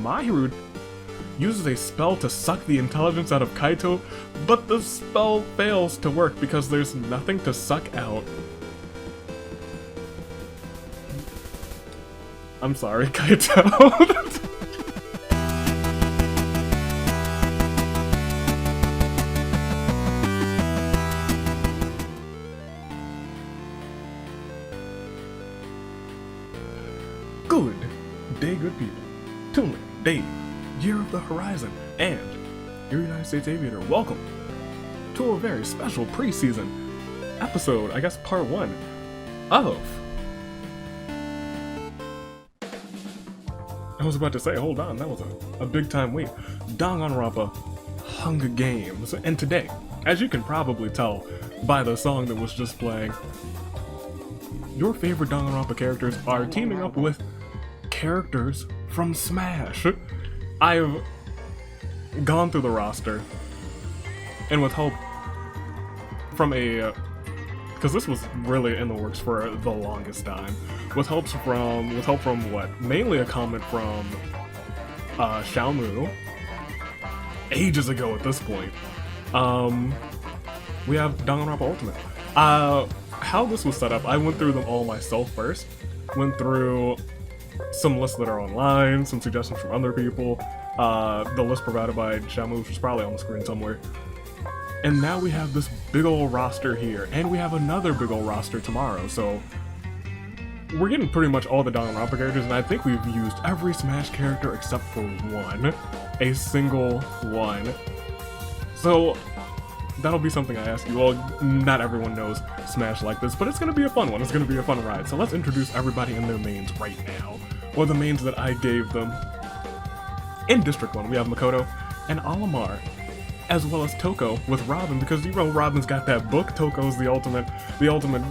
Mahiru uses a spell to suck the intelligence out of Kaito, but the spell fails to work because there's nothing to suck out. I'm sorry, Kaito. Good day, good people. Tumblr, Dave, Year of the Horizon, and your United States Aviator. Welcome to a very special preseason episode, I guess part 1 of... I was about to say, hold on, that was a big time wait. Danganronpa Hunger Games. And today, as you can probably tell by the song that was just playing, your favorite Danganronpa characters are teaming up with characters from Smash. I've gone through the roster, and with help from a... because this was really in the works for the longest time. With help from what? Mainly a comment from Xiaomu ages ago at this point. We have Danganronpa Ultimate. How this was set up, I went through them all myself first. Went through some lists that are online, some suggestions from other people, the list provided by Xiaomu, which is probably on the screen somewhere. And now we have this big ol' roster here, and we have another big ol' roster tomorrow, so we're getting pretty much all the Danganronpa characters, and I think we've used every Smash character except for one. A single one. So that'll be something I ask you. Well, not everyone knows Smash like this, but it's gonna be a fun one. It's gonna be a fun ride. So let's introduce everybody in their mains right now, or the mains that I gave them. In District 1, we have Makoto and Olimar, as well as Toko with Robin, because you know Robin's got that book. Toko's the ultimate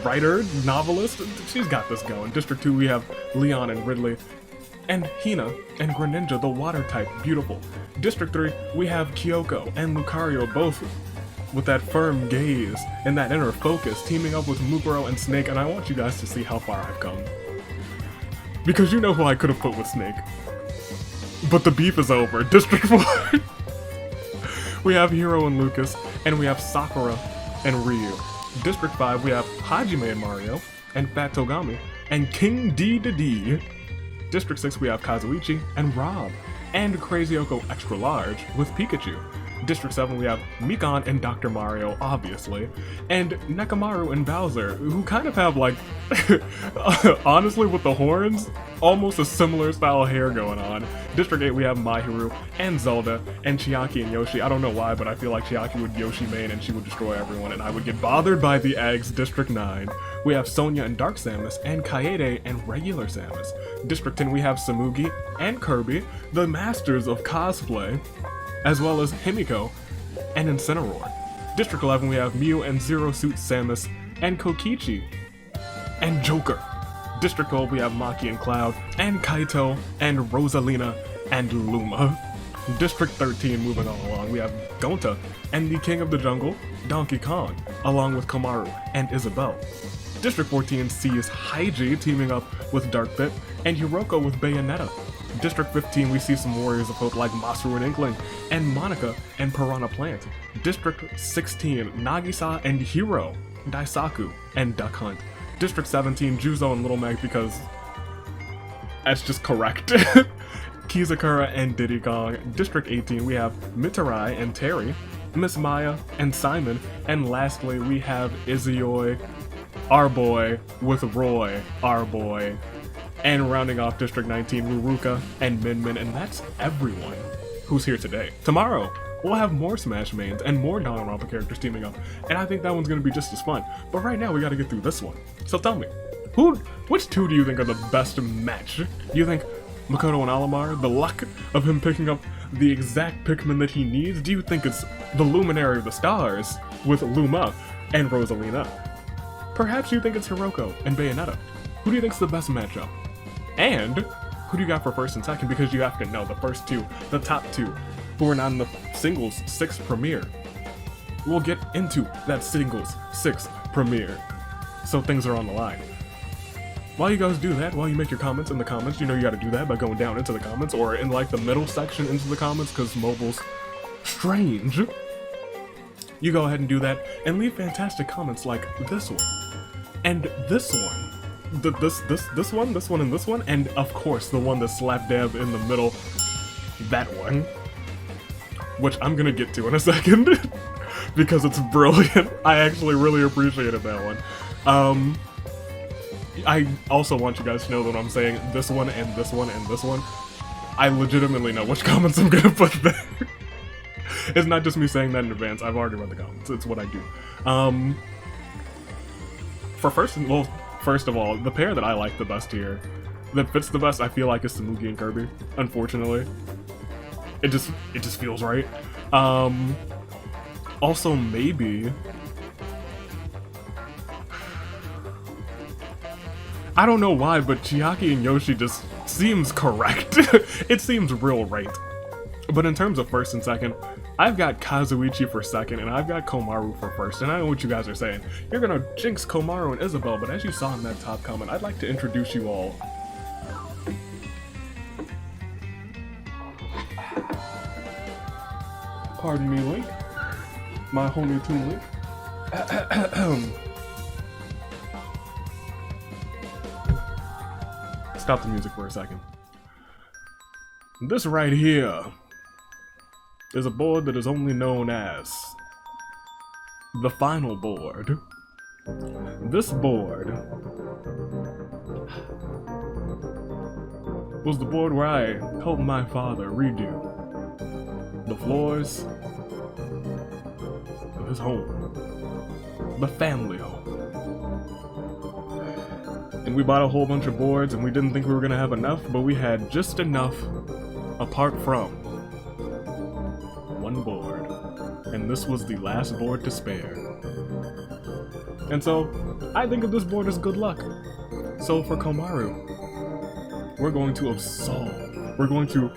writer, novelist. She's got this going. District 2, we have Leon and Ridley, and Hina and Greninja, the water type. Beautiful. District 3, we have Kyoko and Lucario, both with that firm gaze and that inner focus, teaming up with Mukuro and Snake, and I want you guys to see how far I've come. Because you know who I could have put with Snake. But the beef is over. District 4. We have Hiro and Lucas, and we have Sakura and Ryu. District 5, we have Hajime and Mario, and Fat Togami, and King D. District 6, we have Kazuichi and Rob, and Crazy Oko Extra Large with Pikachu. District 7, we have Mikan and Dr. Mario, obviously, and Nekamaru and Bowser, who kind of have, like, honestly, with the horns, almost a similar style of hair going on. District 8, we have Mahiru and Zelda and Chiaki and Yoshi. I don't know why, but I feel like Chiaki would Yoshi main and she would destroy everyone, and I would get bothered by the eggs. District 9, we have Sonia and Dark Samus, and Kaede and regular Samus. District 10, we have Samugi and Kirby, the masters of cosplay, as well as Himiko and Incineroar. District 11, we have Mew and Zero Suit Samus, and Kokichi, and Joker. District 12, we have Maki and Cloud, and Kaito, and Rosalina, and Luma. District 13, moving on along, we have Gonta, and the King of the Jungle, Donkey Kong, along with Komaru and Isabelle. District 14 sees Haiji teaming up with Darkbit, and Hiroko with Bayonetta. District 15, we see some warriors of hope like Masaru and Inkling, and Monica and Piranha Plant. District 16, Nagisa and Hiro, Daisaku, and Duck Hunt. District 17, Juzo and Little Meg, because that's just correct. Kizakura and Diddy Kong. District 18, we have Mitarai and Terry, Miss Maya and Simon, and lastly we have Izioi, our boy, with Roy, our boy. And rounding off District 19, Ruruka and Min Min, and that's everyone who's here today. Tomorrow, we'll have more Smash mains and more Danganronpa characters teaming up, and I think that one's gonna be just as fun. But right now, we gotta get through this one. So tell me, which two do you think are the best match? Do you think Makoto and Olimar, the luck of him picking up the exact Pikmin that he needs? Do you think it's the Luminary of the Stars with Luma and Rosalina? Perhaps you think it's Hiroko and Bayonetta. Who do you think's the best matchup? And who do you got for first and second? Because you have to know the first two, the top two, who are not in the singles 6 premiere. We'll get into that singles 6 premiere. So things are on the line. while you guys do that, while you make your comments in the comments, you know you gotta do that by going down into the comments, or in like the middle section into the comments, because mobile's strange. You go ahead and do that, and leave fantastic comments like this one, and this one, this one, and this one, and of course the one that's slap dab in the middle, that one, which I'm gonna get to in a second, because it's brilliant. I actually really appreciated that one. I also want you guys to know that when I'm saying this one, and this one, and this one, I legitimately know which comments I'm gonna put there. It's not just me saying that in advance, I've already read the comments, it's what I do. First of all, the pair that I like the best here, that fits the best, I feel like, is Samugi and Kirby, unfortunately. It just feels right. Also, maybe... I don't know why, but Chiaki and Yoshi just seems correct. It seems real right. But in terms of first and second, I've got Kazuichi for second, and I've got Komaru for first, and I know what you guys are saying. You're gonna jinx Komaru and Isabelle, but as you saw in that top comment, I'd like to introduce you all. Pardon me, Link. My homie Toon Link. Stop the music for a second. This right here is a board that is only known as the final board. This board was the board where I helped my father redo the floors of his home, the family home. And we bought a whole bunch of boards, and we didn't think we were gonna have enough, but we had just enough apart from one board. And this was the last board to spare. And so, I think of this board as good luck. So for Komaru, we're going to absolve, we're going to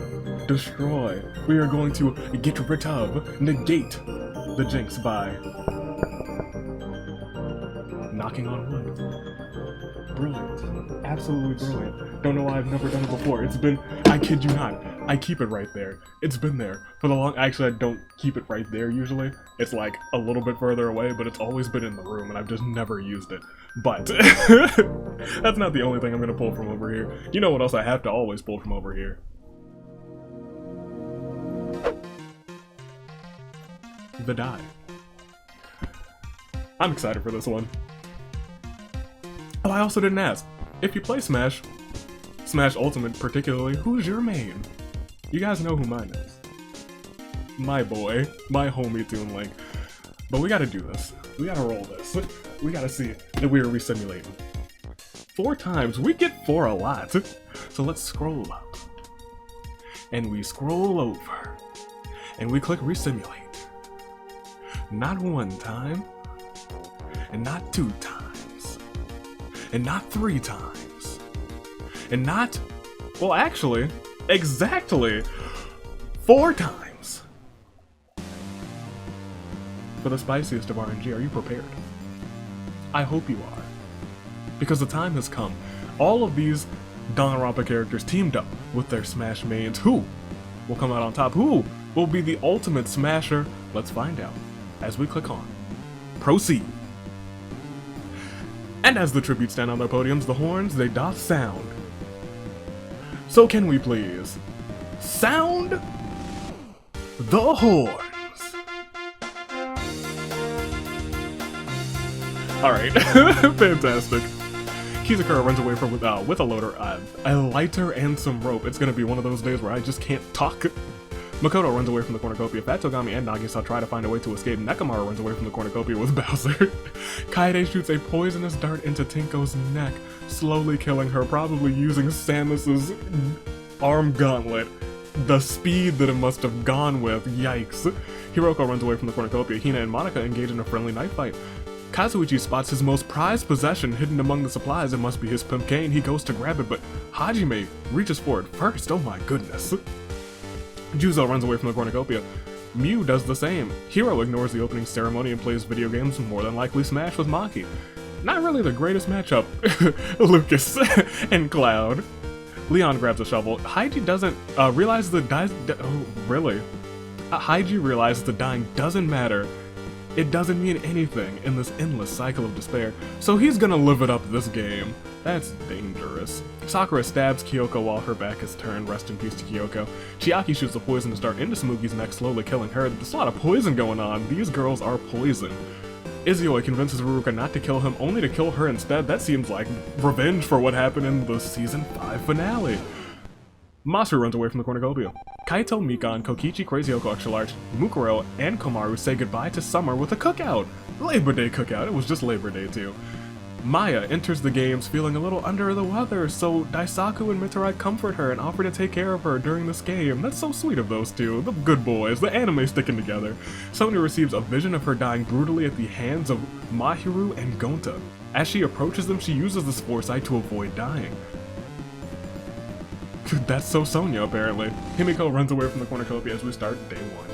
destroy, we are going to get rid of, negate the jinx by knocking on wood. Brilliant. Absolutely brilliant. Don't know why I've never done it before. It's been, I kid you not, I keep it right there. It's been there for the long, actually I don't keep it right there usually. It's like a little bit further away, but it's always been in the room and I've just never used it. But, that's not the only thing I'm gonna pull from over here. You know what else I have to always pull from over here? The die. I'm excited for this one. Oh, I also didn't ask. If you play Smash, Smash Ultimate particularly, who's your main? You guys know who mine is. My boy, my homie Toon Link. But we gotta do this. We gotta roll this. We gotta see that we are resimulating. 4 times, we get 4 a lot. So let's scroll up. And we scroll over. And we click resimulate. Not 1 time. And not 2 times. And not 3 times. And not, well actually, exactly 4 times. For the spiciest of RNG, are you prepared? I hope you are. Because the time has come. All of these Danganronpa characters teamed up with their Smash mains. Who will come out on top? Who will be the ultimate smasher? Let's find out as we click on Proceed. And as the tributes stand on their podiums, the horns, they doth sound. So can we please sound the horns? Alright, fantastic. Kizakura runs away from with a loader, a lighter, and some rope. It's gonna be one of those days where I just can't talk. Makoto runs away from the cornucopia. Fat Togami and Nagisa try to find a way to escape. Nekomaru runs away from the cornucopia with Bowser. Kaede shoots a poisonous dart into Tinko's neck, slowly killing her, probably using Samus's arm gauntlet. The speed that it must have gone with, yikes. Hiroko runs away from the cornucopia. Hina and Monica engage in a friendly knife fight. Kazuichi spots his most prized possession hidden among the supplies. It must be his pimp cane. He goes to grab it, but Hajime reaches for it first. Oh my goodness. Juzo runs away from the cornucopia. Mew does the same. Hiro ignores the opening ceremony and plays video games, more than likely Smash with Maki. Not really the greatest matchup. Lucas and Cloud. Leon grabs a shovel. Haiji doesn't realize the oh, really? Haiji realizes the dying doesn't matter. It doesn't mean anything in this endless cycle of despair, so he's gonna live it up this game. That's dangerous. Sakura stabs Kyoko while her back is turned. Rest in peace to Kyoko. Chiaki shoots the poisonous dart into Samugi's neck, slowly killing her. There's a lot of poison going on. These girls are poison. Izuyoi convinces Ruruka not to kill him, only to kill her instead. That seems like revenge for what happened in the Season 5 finale. Masaru runs away from the cornucopia. Kaito, Mikan, Kokichi, Crazy Oko, Extra Large, Mukuro, and Komaru say goodbye to summer with a cookout. Labor Day cookout. It was just Labor Day too. Maya enters the games feeling a little under the weather, so Daisaku and Mitarai comfort her and offer to take care of her during this game. That's so sweet of those two, the good boys, the anime sticking together. Sonya receives a vision of her dying brutally at the hands of Mahiru and Gonta. As she approaches them, she uses this foresight to avoid dying. That's so Sonya, apparently. Himiko runs away from the cornucopia as we start day 1.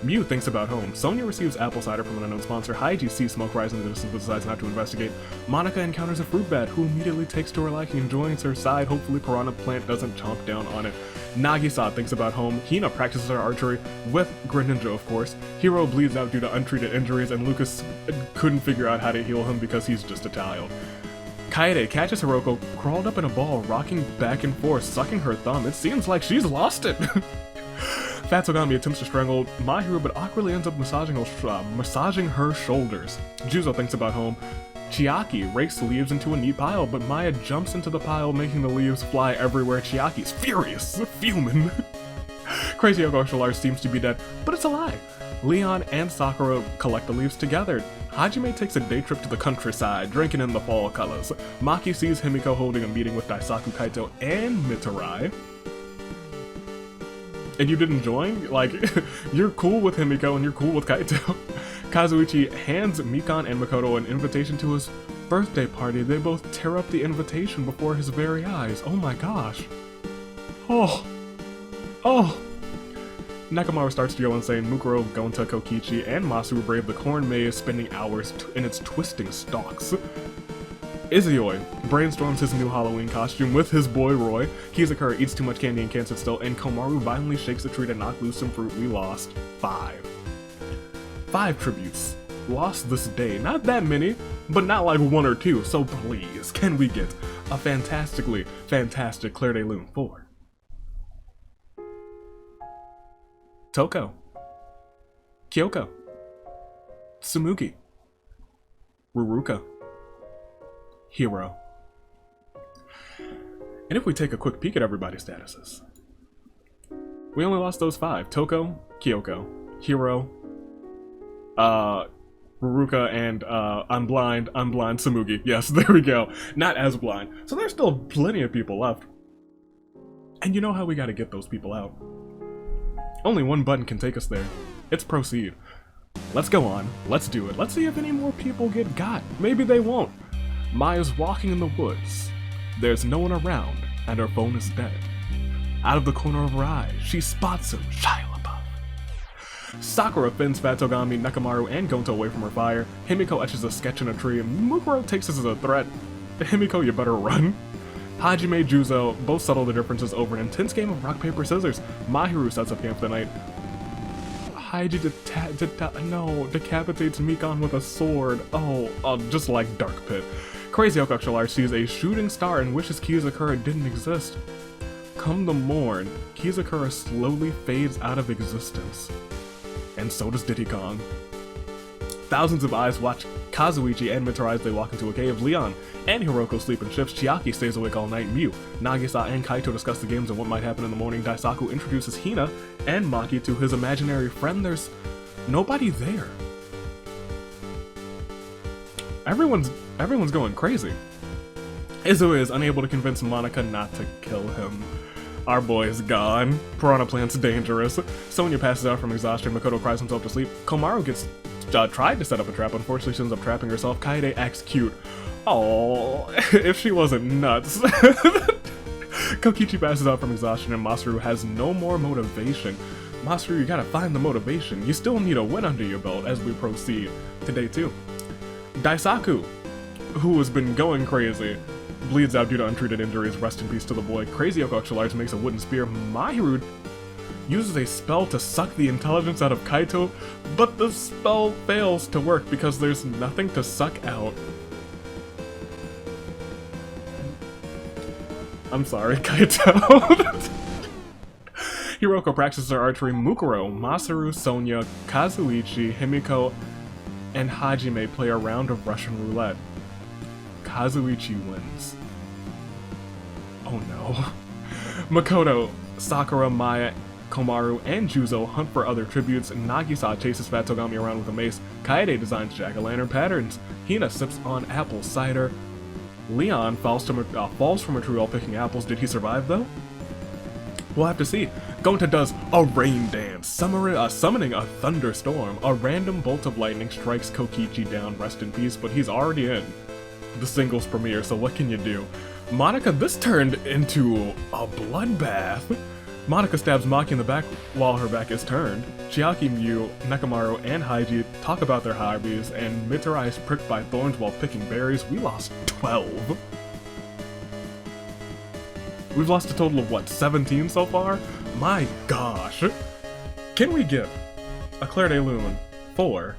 Mew thinks about home. Sonya receives apple cider from an unknown sponsor. Haiji sees smoke rise in the distance but decides not to investigate. Monica encounters a fruit bat who immediately takes to her liking and joins her side. Hopefully Piranha Plant doesn't chomp down on it. Nagisa thinks about home. Hina practices her archery with Greninja, of course. Hiro bleeds out due to untreated injuries and Lucas couldn't figure out how to heal him because he's just a child. Kaede catches Hiroko crawled up in a ball, rocking back and forth, sucking her thumb. It seems like she's lost it. Fatsugami attempts to strangle Mahiru, but awkwardly ends up massaging her shoulders. Juzo thinks about home. Chiaki rakes leaves into a neat pile, but Maya jumps into the pile, making the leaves fly everywhere. Chiaki's furious, fuming. Crazy Yoko seems to be dead, but it's a lie. Leon and Sakura collect the leaves together. Hajime takes a day trip to the countryside, drinking in the fall colors. Maki sees Himiko holding a meeting with Daisaku, Kaito, and Mitarai. And you didn't join? Like, you're cool with Himiko and you're cool with Kaito. Kazuichi hands Mikan and Makoto an invitation to his birthday party. They both tear up the invitation before his very eyes. Oh my gosh. Oh. Oh. Nakamaru starts to go insane. Mukuro, Gonta, Kokichi, and Masaru brave the corn maze, spending hours in its twisting stalks. Izuyoi brainstorms his new Halloween costume with his boy Roy. Kizakura eats too much candy and can't sit still, and Komaru violently shakes a tree to knock loose some fruit. We lost 5. 5 tributes lost this day. Not that many, but not like 1 or 2, so please, can we get a fantastically fantastic Claire de Lune 4? Toko, Kyoko, Tsumugi, Ruruka, Hiro. And if we take a quick peek at everybody's statuses, we only lost those 5. Toko, Kyoko, Hiro, Ruruka, and I'm blind, Tsumugi. Yes, there we go. Not as blind. So there's still plenty of people left. And you know how we gotta get those people out. Only one button can take us there. It's proceed. Let's go on. Let's do it. Let's see if any more people get got. Maybe they won't. Maya's walking in the woods. There's no one around, and her phone is dead. Out of the corner of her eye, she spots him, Shia LaBeouf. Sakura fends Fatsugami, Nakamaru, and Gonta away from her fire. Himiko etches a sketch in a tree, and Mukuro takes this as a threat. Himiko, you better run. Hajime, Juzo both settle the differences over an intense game of rock, paper, scissors. Mahiru sets up camp for the night. Haiji decapitates Mikan with a sword. Oh, just like Dark Pit. Crazy Okakshalar sees a shooting star and wishes Kizakura didn't exist. Come the morn, Kizakura slowly fades out of existence. And so does Diddy Kong. Thousands of eyes watch Kazuichi and Mitarai as they walk into a cave. Leon and Hiroko sleep in shifts. Chiaki stays awake all night. Mew, Nagisa, and Kaito discuss the games and what might happen in the morning. Daisaku introduces Hina and Maki to his imaginary friend. There's nobody there. Everyone's going crazy. Izue is unable to convince Monica not to kill him. Our boy is gone. Piranha Plant's dangerous. Sonya passes out from exhaustion. Makoto cries himself to sleep. Komaru gets tried to set up a trap. Unfortunately, she ends up trapping herself. Kaede acts cute. Oh, if she wasn't nuts. Kokichi passes out from exhaustion and Masaru has no more motivation. Masaru, you gotta find the motivation. You still need a win under your belt as we proceed to day 2. Daisaku, who has been going crazy, bleeds out due to untreated injuries. Rest in peace to the boy. Crazy Yoko Extra Large makes a wooden spear. Mahiru uses a spell to suck the intelligence out of Kaito, but the spell fails to work because there's nothing to suck out. I'm sorry, Kaito. Hiroko practices her archery. Mukuro, Masaru, Sonia, Kazuichi, Himiko, and Hajime play a round of Russian roulette. Kazuichi wins. Oh no. Makoto, Sakura, Maya, Komaru, and Juzo hunt for other tributes. Nagisa chases Fat Togami around with a mace. Kaede designs jack-o'-lantern patterns. Hina sips on apple cider. Leon falls from a tree while picking apples. Did he survive though? We'll have to see. Gonta does a rain dance, summoning a thunderstorm. A random bolt of lightning strikes Kokichi down, rest in peace, but he's already in the singles premiere, so what can you do? Monica, this turned into a bloodbath. Monica stabs Maki in the back while her back is turned. Chiaki, Mew, Nekamaru, and Haiji talk about their hobbies, and Mitarai is pricked by thorns while picking berries. We lost 12. We've lost a total of, what, 17 so far? My gosh. Can we get a Claire de Lune for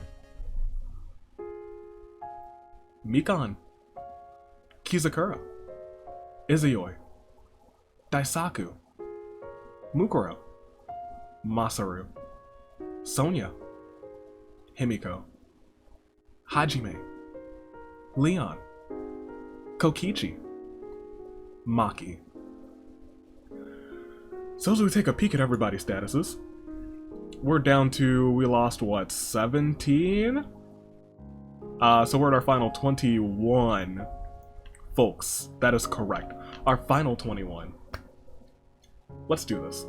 Mikan, Kizakura, Izuyoi, Daisaku, Mukuro, Masaru, Sonia, Himiko, Hajime, Leon, Kokichi, Maki. So as we take a peek at everybody's statuses, we're down to, we lost what, 17? So we're at our final 21. Folks, that is correct. Our final 21. Let's do this.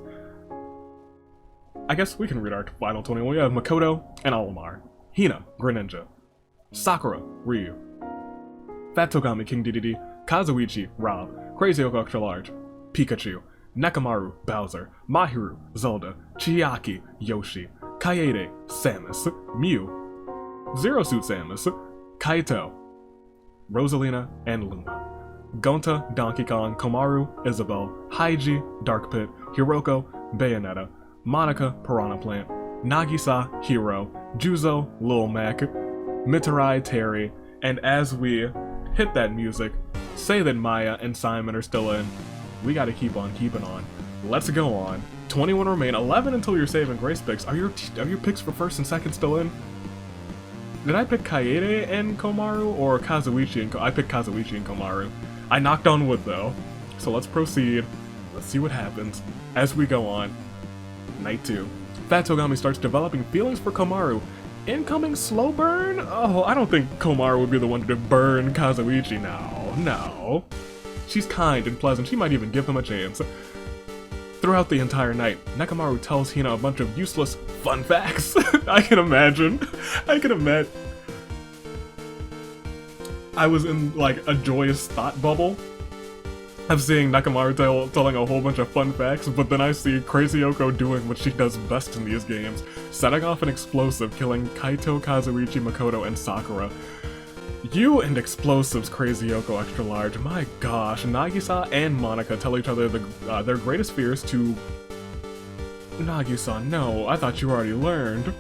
I guess we can read our final 21. We have Makoto and Olimar, Hina, Greninja, Sakura, Ryu, Fat Togami, King Dedede, Kazuichi, Rob, Crazy Yoko Extra Large, Pikachu, Nekamaru, Bowser, Mahiru, Zelda, Chiaki, Yoshi, Kaede, Samus, Mew, Zero Suit Samus, Kaito, Rosalina, and Luma. Gonta, Donkey Kong, Komaru, Isabelle, Haiji, Dark Pit, Hiroko, Bayonetta, Monica, Piranha Plant, Nagisa, Hero, Juzo, Lil Mac, Mitarai, Terry, and as we hit that music, say that Maya and Simon are still in. We gotta keep on keeping on. Let's go on. 21 remain, 11 until your save and grace picks. Are your picks for first and second still in? Did I pick Kaede and Komaru or Kazuichi and I picked Kazuichi and Komaru. I knocked on wood though. So let's proceed. Let's see what happens as we go on. Night 2. Fat Togami starts developing feelings for Komaru. Incoming slow burn? Oh, I don't think Komaru would be the one to burn Kazuichi now. No. She's kind and pleasant. She might even give him a chance. Throughout the entire night, Nekamaru tells Hina a bunch of useless fun facts. I can imagine. I was in, like, a joyous thought bubble of seeing Nekamaru telling a whole bunch of fun facts, but then I see Crazy Yoko doing what she does best in these games, setting off an explosive, killing Kaito, Kazuichi, Makoto, and Sakura. You and explosives, Crazy Yoko Extra Large. My gosh, Nagisa and Monica tell each other their greatest fears to... Nagisa, no, I thought you already learned.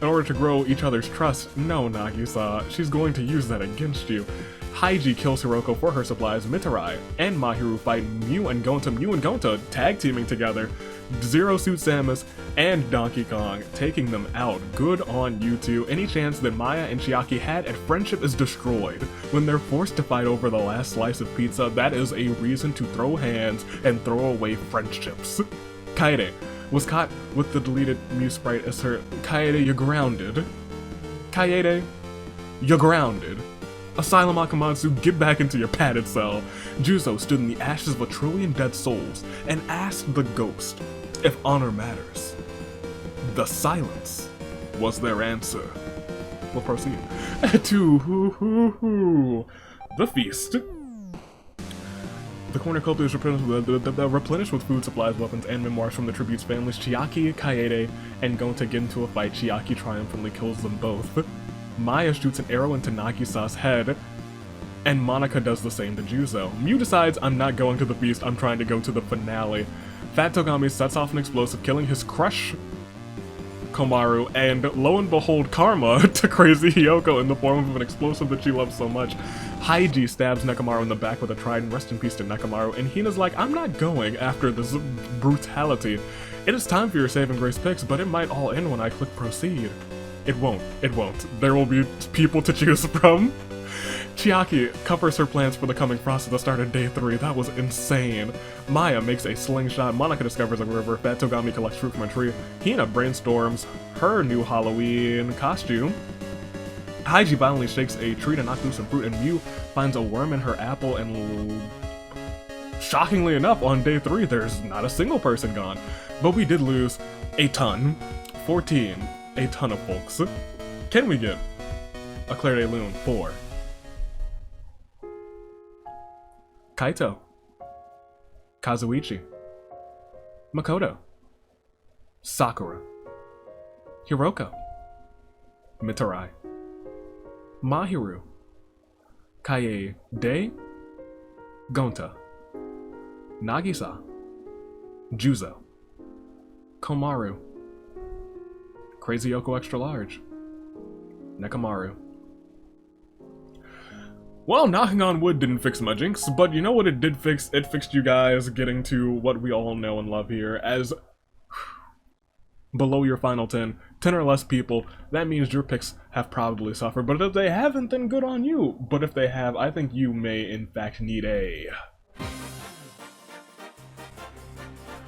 In order to grow each other's trust, no, Nagisa, she's going to use that against you. Haiji kills Hiroko for her supplies. Mitarai and Mahiru fight Mew and Gonta tag teaming together. Zero Suit Samus and Donkey Kong taking them out. Good on you two. Any chance that Maya and Chiaki had at friendship is destroyed. When they're forced to fight over the last slice of pizza, that is a reason to throw hands and throw away friendships. Kaede was caught with the deleted Mew sprite as her. Kaede, you're grounded. Kaede, you're grounded. Asylum Akamatsu, get back into your padded cell. Juzo stood in the ashes of a trillion dead souls and asked the ghost if honor matters. The silence was their answer. We'll proceed to the feast. The cornucopia is replenished with food supplies, weapons, and memoirs from the tribute's families. Chiaki, Kaede, and Gonta get into a fight. Chiaki triumphantly kills them both. Maya shoots an arrow into Nagisa's head, and Monica does the same to Juzo. Mew decides, I'm not going to the feast, I'm trying to go to the finale. Fat Togami sets off an explosive, killing his crush Komaru, and lo and behold, karma to Crazy Hiyoko in the form of an explosive that she loves so much. Haiji stabs Nekomaru in the back with a trident, rest in peace to Nekomaru, and Hina's like, I'm not going after this brutality. It is time for your saving grace picks, but it might all end when I click proceed. It won't. There will be people to choose from. Chiaki covers her plans for the coming frost at the start of day 3. That was insane. Maya makes a slingshot. Monica discovers a river. Fat Togami collects fruit from a tree. Hina brainstorms her new Halloween costume. Haiji violently shakes a tree to knock loose some fruit, and Mew finds a worm in her apple, and shockingly enough, on day 3, there's not a single person gone. But we did lose a ton. 14. A ton of folks. Can we get a Claire de Lune for Kaito, Kazuichi, Makoto, Sakura, Hiroko, Mitarai, Mahiru, Kaede, Gonta, Nagisa, Juzo, Komaru, Crazy Yoko Extra Large, Nekomaru. Well, knocking on wood didn't fix my jinx, but you know what it did fix? It fixed you guys getting to what we all know and love here as below your final 10 or less people. That means your picks have probably suffered, but if they haven't, then good on you. But if they have, I think you may in fact need a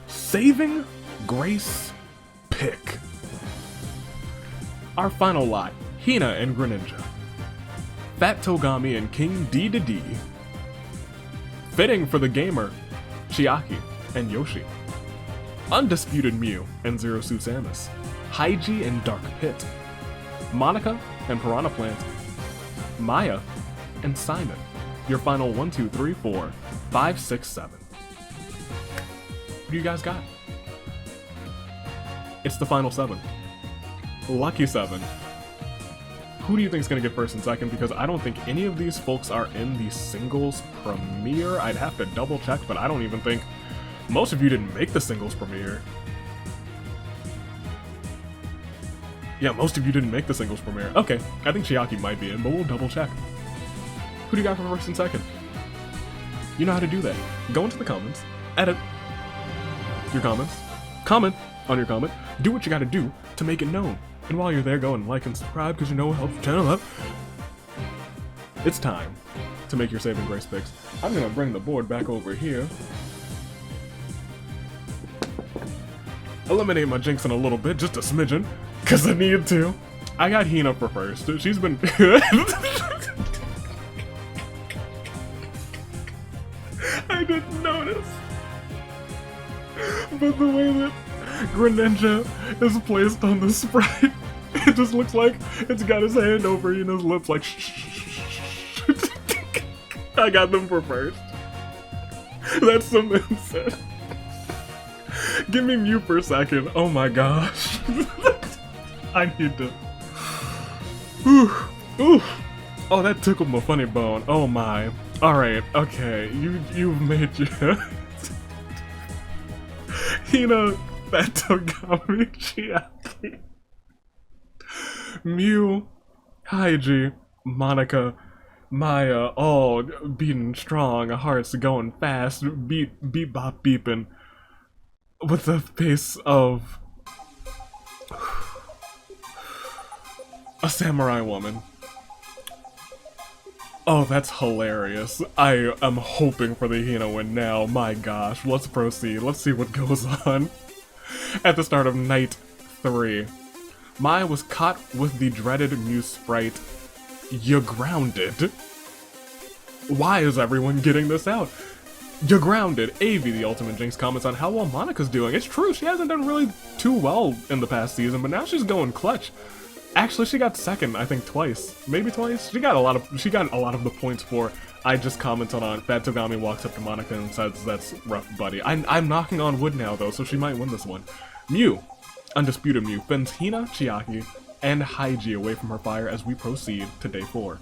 saving grace pick. Our final lot, Hina and Greninja. Fat Togami and King D. Fitting for the gamer, Chiaki and Yoshi. Undisputed Mew and Zero Suit Samus. Haiji and Dark Pit. Monica and Piranha Plant. Maya and Simon. Your final 1, 2, 3, 4, 5, 6, 7. What do you guys got? It's the final 7. Lucky 7. Who do you think is going to get first and second? Because I don't think any of these folks are in the singles premiere. I'd have to double check, but I don't even think most of you didn't make the singles premiere. Yeah, most of you didn't make the singles premiere. Okay, I think Chiaki might be in, but we'll double check. Who do you got for first and second? You know how to do that. Go into the comments, edit your comments, comment on your comment, do what you got to do to make it known. And while you're there, go and like and subscribe, because you know it helps the channel up. It's time to make your saving grace picks. I'm going to bring the board back over here. Eliminate my jinx in a little bit, just a smidgen, because I need to. I got Hina for first. She's been... I didn't notice. But the way that Greninja is placed on the sprite, it just looks like it's got his hand over Hina's lips like shh. I got them for first. That's some incense. Give me Mew for a second. Oh my gosh. I need to... Ooh. Oh, that tickled my funny bone. Oh my. Alright, okay. You've made your... Hina, Fat Togami, Chiaki, Mew, Haiji, Monica, Maya, all beating strong, hearts going fast, beep bop beeping, with the pace of a samurai woman. Oh, that's hilarious. I am hoping for the Hina win now. My gosh, let's proceed. Let's see what goes on. At the start of night 3, Maya was caught with the dreaded Mew sprite. You're grounded. Why is everyone getting this out? You're grounded. AV, the ultimate jinx, comments on how well Monica's doing. It's true, she hasn't done really too well in the past season, but now she's going clutch. Actually, she got second, I think twice. Maybe twice? She got a lot of the points for I just commented on. Fat Togami walks up to Monica and says, that's rough, buddy. I'm knocking on wood now, though, so she might win this one. Mew, undisputed Mew, fins Hina, Chiaki, and Haiji away from her fire as we proceed to day 4.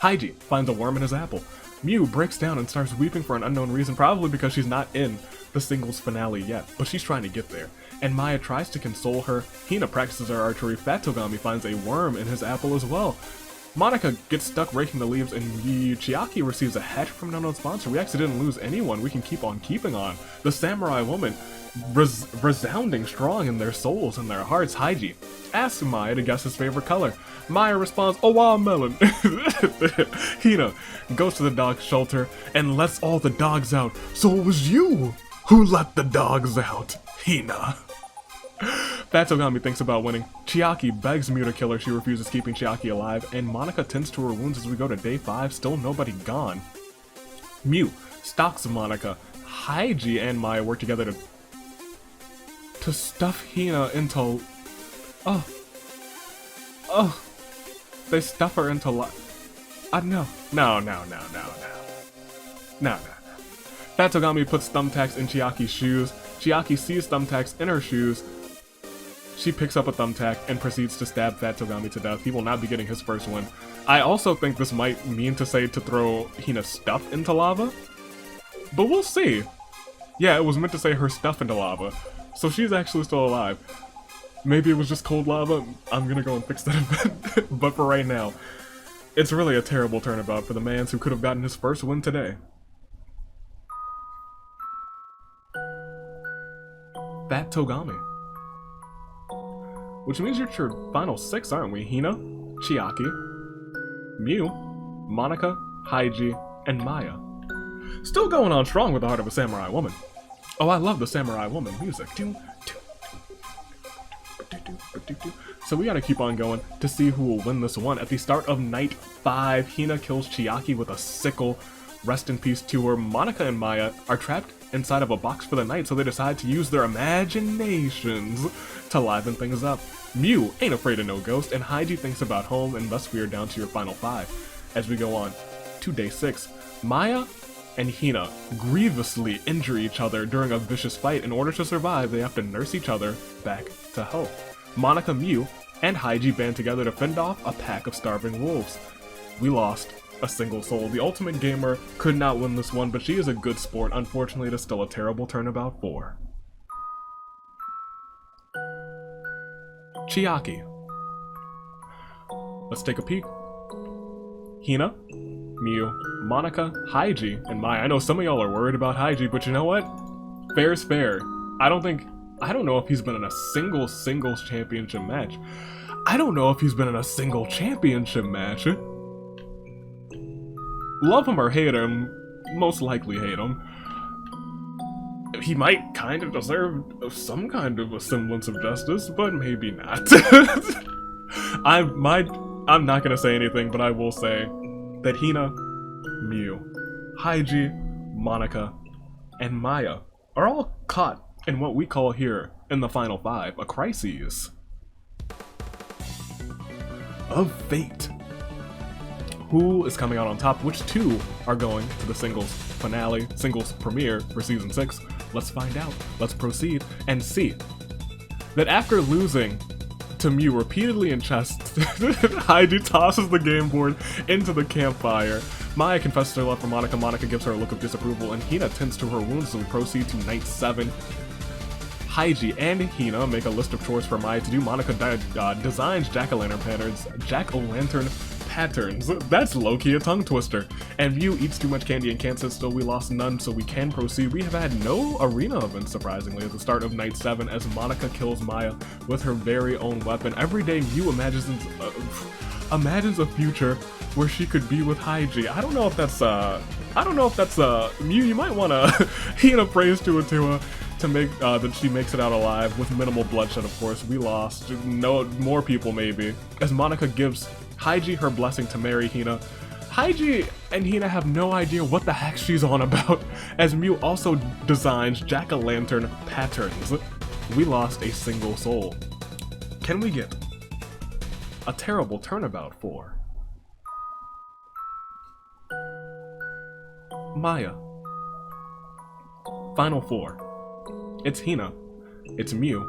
Haiji finds a worm in his apple. Mew breaks down and starts weeping for an unknown reason, probably because she's not in the singles finale yet, but she's trying to get there. And Maya tries to console her. Hina practices her archery. Fat Togami finds a worm in his apple as well. Monica gets stuck raking the leaves, and Chiaki receives a hatch from an unknown sponsor. We actually didn't lose anyone. We can keep on keeping on. The samurai woman, resounding strong in their souls and their hearts. Haiji asks Maya to guess his favorite color. Maya responds, "A watermelon." Hina goes to the dog shelter and lets all the dogs out. So it was you who let the dogs out, Hina. Fat Togami thinks about winning. Chiaki begs Mew to kill her. She refuses, keeping Chiaki alive, and Monica tends to her wounds as we go to day 5, still nobody gone. Mew stalks Monica. Haiji and Maya work together to stuff Hina into... They stuff her into No. Fat Togami puts thumbtacks in Chiaki's shoes. Chiaki sees thumbtacks in her shoes. She picks up a thumbtack and proceeds to stab Fat Togami to death. He will not be getting his first win. I also think this might mean to say to throw Hina's stuff into lava, but we'll see. Yeah, it was meant to say her stuff into lava, so she's actually still alive. Maybe it was just cold lava. I'm gonna go and fix that event. But for right now, it's really a terrible turnabout for the mans who could have gotten his first win today. Fat Togami. Which means you're your final 6, aren't we? Hina, Chiaki, Mew, Monica, Haiji, and Maya. Still going on strong with the Heart of a Samurai Woman. Oh, I love the Samurai Woman music. So we gotta keep on going to see who will win this one. At the start of night 5, Hina kills Chiaki with a sickle. Rest in peace to her. Monica and Maya are trapped inside of a box for the night, so they decide to use their imaginations to liven things up. Mew ain't afraid of no ghost, and Haiji thinks about home, and thus we are down to your final 5. As we go on to day 6, Maya and Hina grievously injure each other during a vicious fight. In order to survive, they have to nurse each other back to health. Monica, Mew, and Haiji band together to fend off a pack of starving wolves. We lost a single soul. The Ultimate Gamer could not win this one, but she is a good sport. Unfortunately, it is still a terrible turnabout for Chiaki. Let's take a peek. Hina, Mew, Monica, Haiji, and Maya. I know some of y'all are worried about Haiji, but you know what? Fair's fair. I don't know if he's been in a singles championship match. I don't know if he's been in a single championship match. Love him or hate him, most likely hate him. He might kind of deserve some kind of a semblance of justice, but maybe not. I'm not gonna say anything, but I will say that Hina, Mew, Haiji, Monica, and Maya are all caught in what we call here in the final 5 a crisis of fate. Who is coming out on top? Which 2 are going to the singles finale, singles premiere for season 6? Let's find out. Let's proceed and see that after losing to Mew repeatedly in chess, Haiji tosses the game board into the campfire. Maya confesses her love for Monica. Monica gives her a look of disapproval, and Hina tends to her wounds as we proceed to night 7. Haiji and Hina make a list of chores for Maya to do. Monica designs jack-o'-lantern patterns. That's low-key a tongue twister. And Mew eats too much candy and can't sit still. We lost none, so we can proceed. We have had no arena events, surprisingly, at the start of night 7, as Monica kills Maya with her very own weapon. Every day, Mew imagines a future where she could be with Haiji. I don't know if that's Mew, you might wanna Hina praise to her to make that she makes it out alive with minimal bloodshed. Of course, we lost more people maybe, as Monica gives Haiji her blessing to marry Hina. Haiji and Hina have no idea what the heck she's on about, as Mew also designs jack-o'-lantern patterns. We lost a single soul. Can we get a terrible turnabout for Maya? Final 4. It's Hina, it's Mew,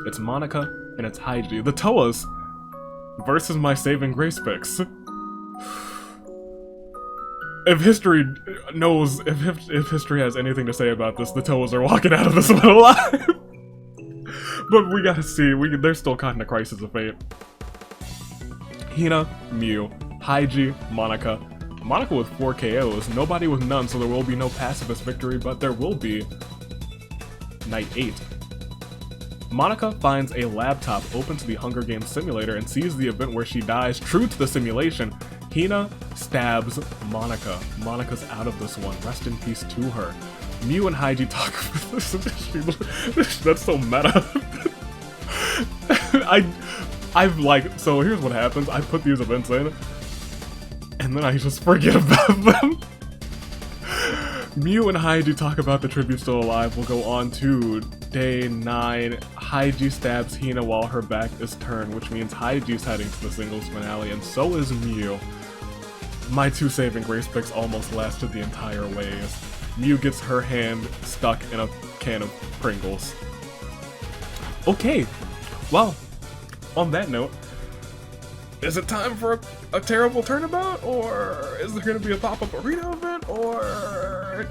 It's Monica and it's Haiji. The Toas versus my saving grace picks. If history knows, if history has anything to say about this, the Toas are walking out of this one alive. But we gotta see, they're still caught in a crisis of fate. Hina, Mew, Haiji, Monica. Monica with 4 KOs, nobody with none, so there will be no pacifist victory, but there will be Night 8. Monica finds a laptop open to the Hunger Games simulator and sees the event where she dies. True to the simulation, Hina stabs Monica. Monica's out of this one. Rest in peace to her. Mew and Haiji talk. That's so meta. So here's what happens. I put these events in, and then I just forget about them. Mew and Haiji talk about the tribute still alive. We'll go on to day 9. Haiji stabs Hina while her back is turned, which means Haiji's heading to the singles finale, and so is Mew. My 2 saving grace picks almost lasted the entire ways. Mew gets her hand stuck in a can of Pringles. Okay, well, on that note, is it time for a terrible turnabout, or is there going to be a pop-up arena event, or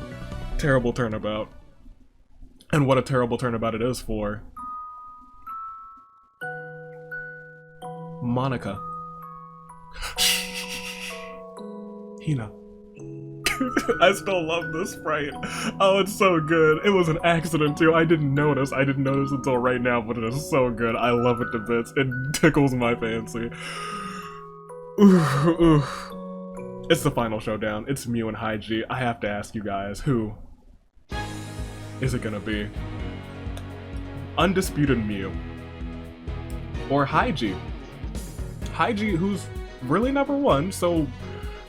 terrible turnabout? And what a terrible turnabout it is for Monica. Hina. I still love this sprite. Oh, it's so good. It was an accident too. I didn't notice. I didn't notice until right now, but it is so good. I love it to bits. It tickles my fancy. Ooh. It's the final showdown. It's Mew and Haiji. I have to ask you guys, who is it gonna be? Undisputed Mew or Haiji? Haiji, who's really never won, so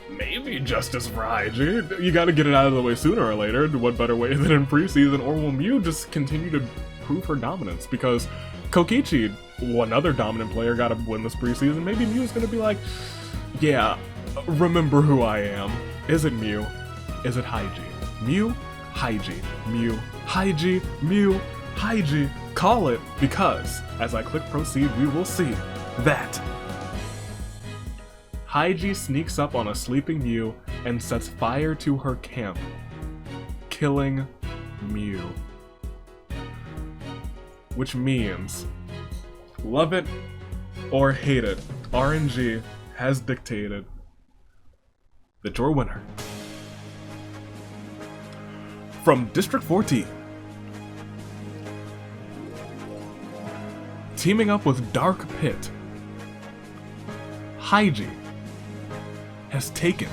maybe justice for Haiji. You gotta get it out of the way sooner or later. What better way than in preseason? Or will Mew just continue to prove her dominance? Because Kokichi, one other dominant player, gotta win this preseason. Maybe Mew's gonna be like, yeah, remember who I am. Is it Mew? Is it Haiji? Mew, Haiji. Mew, Haiji. Mew, Haiji. Call it, because as I click proceed, we will see that Haiji sneaks up on a sleeping Mew and sets fire to her camp, killing Mew. Which means, love it or hate it, RNG has dictated that your winner from District 14, teaming up with Dark Pit, Haiji has taken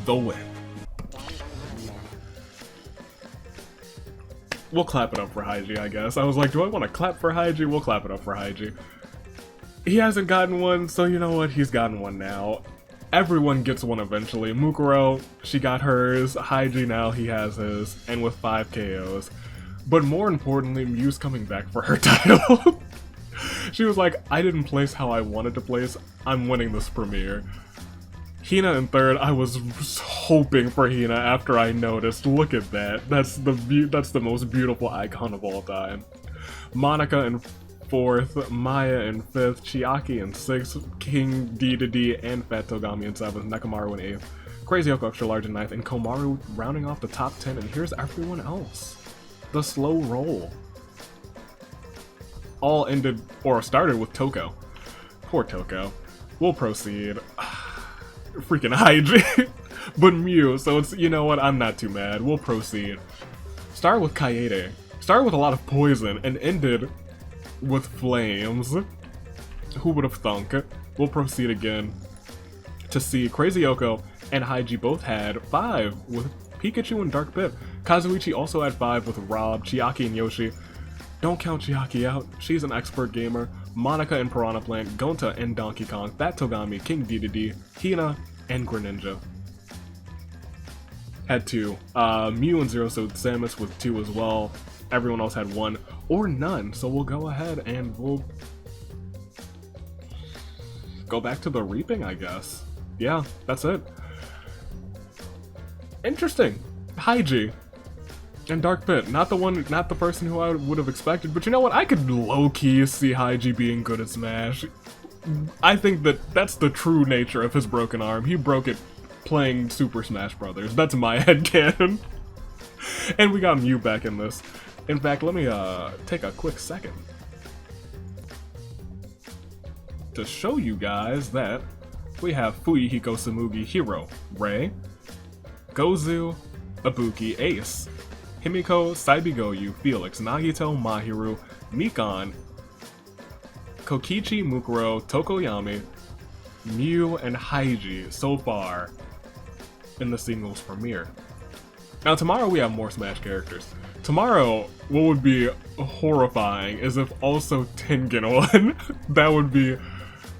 the win. We'll clap it up for Haiji, I guess. I was like, do I want to clap for Haiji? We'll clap it up for Haiji. He hasn't gotten one, so you know what? He's gotten one now. Everyone gets one eventually. Mukuro, she got hers. Haiji now, he has his, and with 5 KOs. But more importantly, Mew's coming back for her title. She was like, I didn't place how I wanted to place. I'm winning this premiere. Hina in 3rd. I was hoping for Hina after I noticed. Look at that. That's the most beautiful icon of all time. Monica in 4th, Maya in 5th, Chiaki in 6th, King D and Fat Togami in 7th, Nekomaru in 8th, Crazy Yoko Extra Large in 9th, and Komaru rounding off the top 10. And here's everyone else. The slow roll. All ended, or started with Toko. Poor Toko. We'll proceed. Freaking Haiji. But Mew, so it's, you know what, I'm not too mad. We'll proceed. Started with Kaede. Started with a lot of poison and ended with flames. Who would have thunk? We'll proceed again to see Crazy Yoko and Haiji both had 5 with Pikachu and Dark Pit. Kazuichi also had 5 with Rob, Chiaki, and Yoshi. Don't count Chiaki out, she's an expert gamer. Monica and Piranha Plant, Gonta and Donkey Kong, Fat Togami, King D, Hina, and Greninja had 2. Mew and Zero Suit Samus with 2 as well. Everyone else had 1 or none, so we'll go ahead and we'll go back to the reaping, I guess. Yeah, that's it. Interesting. Haiji. And Dark Pit, not the person who I would have expected, but you know what? I could low-key see Haiji being good at Smash. I think that's the true nature of his broken arm. He broke it playing Super Smash Brothers. That's my headcanon. And we got Mew back in this. In fact, let me take a quick second to show you guys that we have Fuyuhiko Samugi Hero, Rei, Gozu, Ibuki Ace, Himiko, Saibigoyu, Felix, Nagito, Mahiru, Mikan, Kokichi, Mukuro, Tokoyami, Mew, and Haiji so far in the singles premiere. Now tomorrow we have more Smash characters. Tomorrow, what would be horrifying is if also Tengen won. That would be...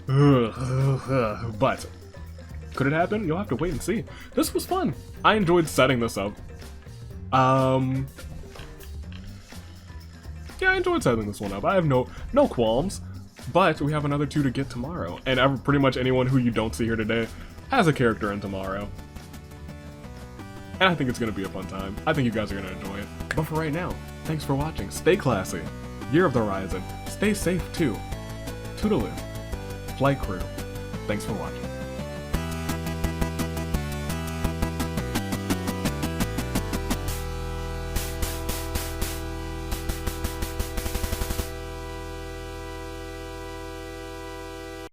But, could it happen? You'll have to wait and see. This was fun. I enjoyed setting this up. Yeah, I enjoyed setting this one up. I have no qualms. But we have another 2 to get tomorrow. And pretty much anyone who you don't see here today has a character in tomorrow. And I think it's going to be a fun time. I think you guys are going to enjoy it. But for right now, thanks for watching. Stay classy. Year of the Horizon. Stay safe too. Toodaloo. Flight crew. Thanks for watching.